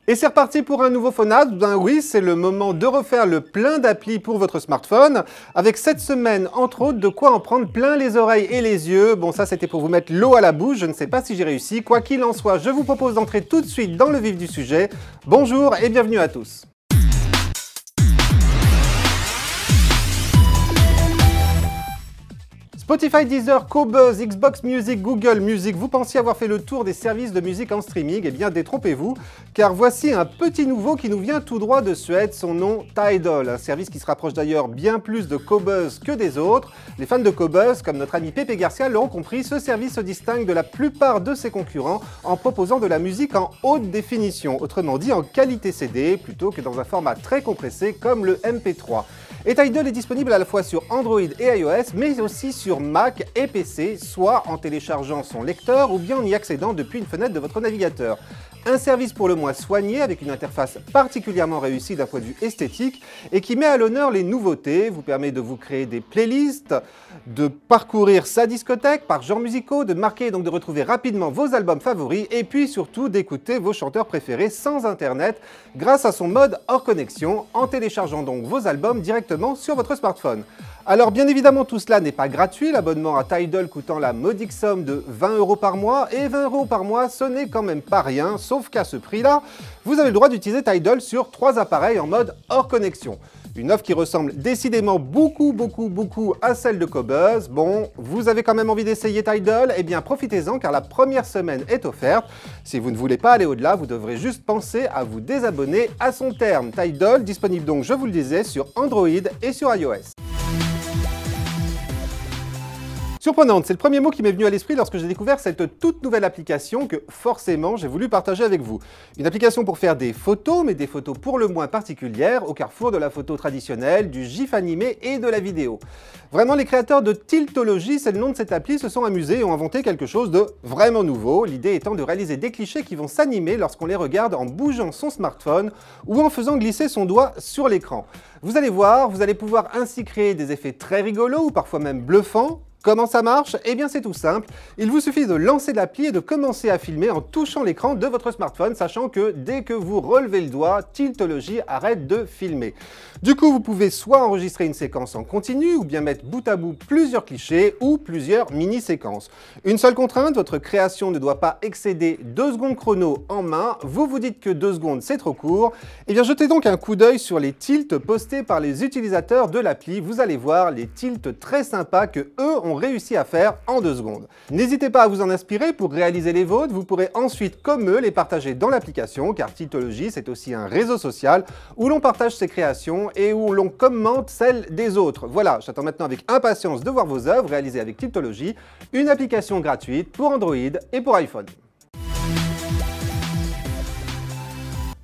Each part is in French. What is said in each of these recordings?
Et c'est reparti pour un nouveau Phonas. Ben oui, c'est le moment de refaire le plein d'applis pour votre smartphone. Avec cette semaine, entre autres, de quoi en prendre plein les oreilles et les yeux. Bon, ça c'était pour vous mettre l'eau à la bouche. Je ne sais pas si j'ai réussi. Quoi qu'il en soit, je vous propose d'entrer tout de suite dans le vif du sujet. Bonjour et bienvenue à tous. Spotify, Deezer, Qobuz, Xbox Music, Google Music, vous pensiez avoir fait le tour des services de musique en streaming? Eh bien détrompez-vous, car voici un petit nouveau qui nous vient tout droit de Suède, son nom Tidal, un service qui se rapproche d'ailleurs bien plus de Qobuz que des autres. Les fans de Qobuz, comme notre ami Pepe Garcia, l'auront compris, ce service se distingue de la plupart de ses concurrents en proposant de la musique en haute définition, autrement dit en qualité CD, plutôt que dans un format très compressé comme le MP3. Et Tidal est disponible à la fois sur Android et iOS, mais aussi sur Mac et PC, soit en téléchargeant son lecteur ou bien en y accédant depuis une fenêtre de votre navigateur. Un service pour le moins soigné, avec une interface particulièrement réussie d'un point de vue esthétique et qui met à l'honneur les nouveautés, vous permet de vous créer des playlists, de parcourir sa discothèque par genres musicaux, de marquer et donc de retrouver rapidement vos albums favoris et puis surtout d'écouter vos chanteurs préférés sans internet grâce à son mode hors connexion en téléchargeant donc vos albums directement sur votre smartphone. Alors bien évidemment tout cela n'est pas gratuit, l'abonnement à Tidal coûtant la modique somme de 20 € par mois, et 20 € par mois ce n'est quand même pas rien, sauf qu'à ce prix-là, vous avez le droit d'utiliser Tidal sur 3 appareils en mode hors connexion. Une offre qui ressemble décidément beaucoup à celle de Qobuz. Bon, vous avez quand même envie d'essayer Tidal? Eh bien profitez-en car la première semaine est offerte. Si vous ne voulez pas aller au-delà, vous devrez juste penser à vous désabonner à son terme. Tidal, disponible donc, je vous le disais, sur Android et sur iOS. Surprenante, c'est le premier mot qui m'est venu à l'esprit lorsque j'ai découvert cette toute nouvelle application que forcément j'ai voulu partager avec vous. Une application pour faire des photos, mais des photos pour le moins particulières, au carrefour de la photo traditionnelle, du GIF animé et de la vidéo. Vraiment, les créateurs de Tiltology, c'est le nom de cette appli, se sont amusés et ont inventé quelque chose de vraiment nouveau, l'idée étant de réaliser des clichés qui vont s'animer lorsqu'on les regarde en bougeant son smartphone ou en faisant glisser son doigt sur l'écran. Vous allez voir, vous allez pouvoir ainsi créer des effets très rigolos ou parfois même bluffants. Comment ça marche? Eh bien c'est tout simple, il vous suffit de lancer l'appli et de commencer à filmer en touchant l'écran de votre smartphone, sachant que dès que vous relevez le doigt, Tiltology arrête de filmer. Du coup, vous pouvez soit enregistrer une séquence en continu, ou bien mettre bout à bout plusieurs clichés ou plusieurs mini-séquences. Une seule contrainte, votre création ne doit pas excéder 2 secondes chrono en main. Vous vous dites que 2 secondes c'est trop court. Eh bien jetez donc un coup d'œil sur les tilts postés par les utilisateurs de l'appli. Vous allez voir les tilts très sympas que eux ont réussi à faire en 2 secondes. N'hésitez pas à vous en inspirer pour réaliser les vôtres, vous pourrez ensuite comme eux les partager dans l'application car Tiltology c'est aussi un réseau social où l'on partage ses créations et où l'on commente celles des autres. Voilà, j'attends maintenant avec impatience de voir vos œuvres réalisées avec Tiltology, une application gratuite pour Android et pour iPhone.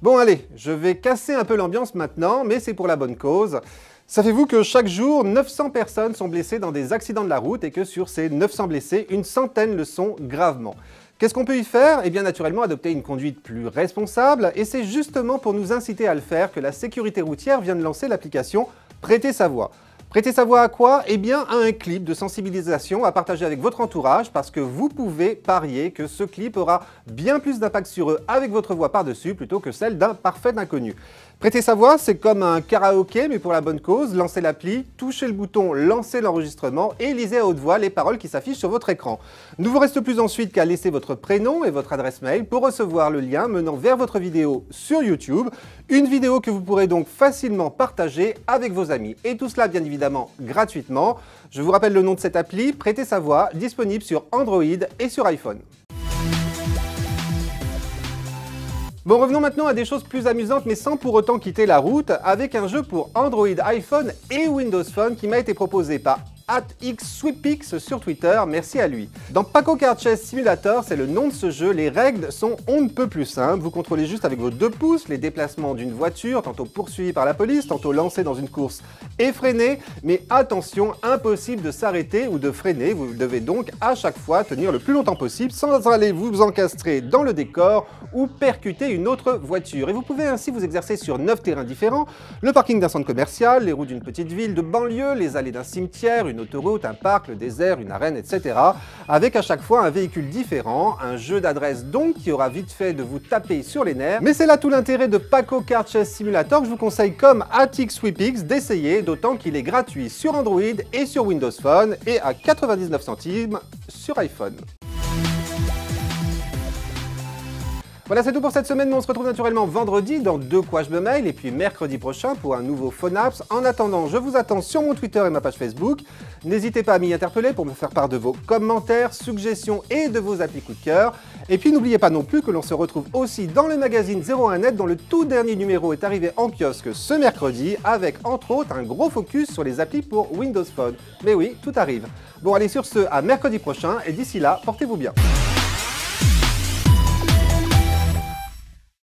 Bon allez, je vais casser un peu l'ambiance maintenant, mais c'est pour la bonne cause. Savez-vous que chaque jour, 900 personnes sont blessées dans des accidents de la route et que sur ces 900 blessés, une centaine le sont gravement? Qu'est-ce qu'on peut y faire? Eh bien naturellement adopter une conduite plus responsable, et c'est justement pour nous inciter à le faire que la sécurité routière vient de lancer l'application Prêtez sa voix. Prêtez sa voix à quoi? Eh bien à un clip de sensibilisation à partager avec votre entourage parce que vous pouvez parier que ce clip aura bien plus d'impact sur eux avec votre voix par-dessus plutôt que celle d'un parfait inconnu. Prêtez sa voix, c'est comme un karaoké mais pour la bonne cause. Lancez l'appli, touchez le bouton lancer l'enregistrement et lisez à haute voix les paroles qui s'affichent sur votre écran. Il ne vous reste plus ensuite qu'à laisser votre prénom et votre adresse mail pour recevoir le lien menant vers votre vidéo sur YouTube. Une vidéo que vous pourrez donc facilement partager avec vos amis. Et tout cela bien évidemment gratuitement. Je vous rappelle le nom de cette appli, Prêtez sa voix, disponible sur Android et sur iPhone. Bon, revenons maintenant à des choses plus amusantes mais sans pour autant quitter la route avec un jeu pour Android, iPhone et Windows Phone qui m'a été proposé par @xsweepix sur Twitter, merci à lui. Dans Paco Card Chess Simulator, c'est le nom de ce jeu, les règles sont on ne peut plus simples. Vous contrôlez juste avec vos 2 pouces les déplacements d'une voiture, tantôt poursuivie par la police, tantôt lancée dans une course et freinée. Mais attention, impossible de s'arrêter ou de freiner, vous devez donc à chaque fois tenir le plus longtemps possible sans aller vous encastrer dans le décor ou percuter une autre voiture. Et vous pouvez ainsi vous exercer sur 9 terrains différents, le parking d'un centre commercial, les routes d'une petite ville de banlieue, les allées d'un cimetière, une une autoroute, un parc, le désert, une arène, etc. Avec à chaque fois un véhicule différent, un jeu d'adresse donc qui aura vite fait de vous taper sur les nerfs. Mais c'est là tout l'intérêt de Paco Kart Chase Simulator que je vous conseille comme Atix Whippix d'essayer, d'autant qu'il est gratuit sur Android et sur Windows Phone et à 99 centimes sur iPhone. Voilà, c'est tout pour cette semaine, mais on se retrouve naturellement vendredi dans De quoi je me mail et puis mercredi prochain pour un nouveau Phonaps. En attendant, je vous attends sur mon Twitter et ma page Facebook. N'hésitez pas à m'y interpeller pour me faire part de vos commentaires, suggestions et de vos applis coup de cœur. Et puis n'oubliez pas non plus que l'on se retrouve aussi dans le magazine 01net dont le tout dernier numéro est arrivé en kiosque ce mercredi avec entre autres un gros focus sur les applis pour Windows Phone. Mais oui, tout arrive. Bon allez sur ce, à mercredi prochain et d'ici là, portez-vous bien.